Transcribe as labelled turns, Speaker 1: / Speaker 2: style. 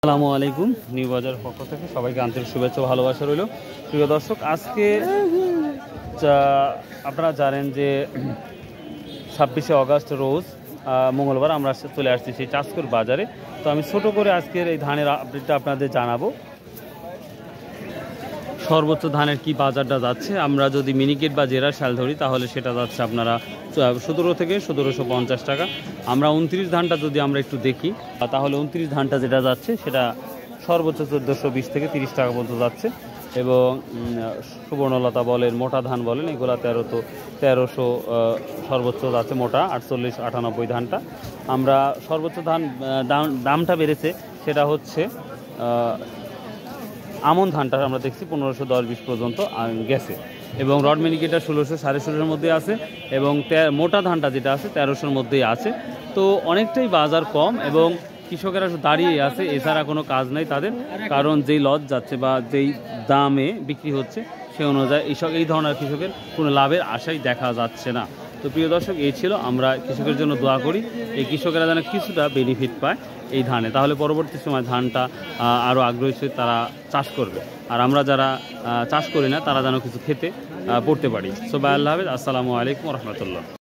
Speaker 1: আসসালামু আলাইকুম। নিউ বাজার পক্ষ থেকে সবাইকে আন্তরিক শুভেচ্ছা ও ভালোবাসা রইল। প্রিয় দর্শক, আজকে আপনারা জানেন যে 26শে অগাস্ট রোজ মঙ্গলবার আমরা চলে আসছি সেই চাষকর বাজারে। তো আমি ছোট করে আজকের এই ধানের আপডেটটা আপনাদের জানাবো। সর্বোচ্চ ধানের কি বাজারটা যাচ্ছে, আমরা যদি মিনিকেট বা জেরা শাল ধরি তাহলে সেটা যাচ্ছে আপনারা 17 থেকে 1750 টাকা। আমরা 29 ধানটা যদি আমরা একটু দেখি তাহলে 29 ধানটা যেটা যাচ্ছে সেটা সর্বোচ্চ 1420 থেকে 30 টাকা পর্যন্ত যাচ্ছে। এবং সুবর্ণলতা বলেন, মোটা ধান বলেন, এগুলা 1300 সর্বোচ্চ যাচ্ছে মোটা। 48-98 ধানটা আমরা সর্বোচ্চ দামটা বেড়েছে, সেটা হচ্ছে আমন ধানটা আমরা দেখছি 1510-20 পর্যন্ত গেছে। এবং রড মিনিকেটটা 1600-1650 মধ্যে আছে। এবং মোটা ধানটা যেটা আছে 1300-র মধ্যেই আছে। তো অনেকটাই বাজার কম এবং কৃষকেরা দাঁড়িয়ে আছে, এছাড়া কোনো কাজ নাই তাদের। কারণ যেই লজ যাচ্ছে বা যেই দামে বিক্রি হচ্ছে সে অনুযায়ী এই ধরনের কৃষকের কোনো লাভের আশাই দেখা যাচ্ছে না। তো প্রিয় দর্শক, এই ছিল, আমরা কৃষকের জন্য দোয়া করি এই কৃষকেরা যেন কিছুটা বেনিফিট পায় এই ধানে, তাহলে পরবর্তী সময় ধানটা আরও আগ্রহী সে তারা চাষ করবে। আর আমরা যারা চাষ করি না তারা যেন কিছু খেতে পড়তে পারি। সো বাই, আল্লাহ হাফেজ, আসসালামু আলাইকুম রহমতুল্লাহ।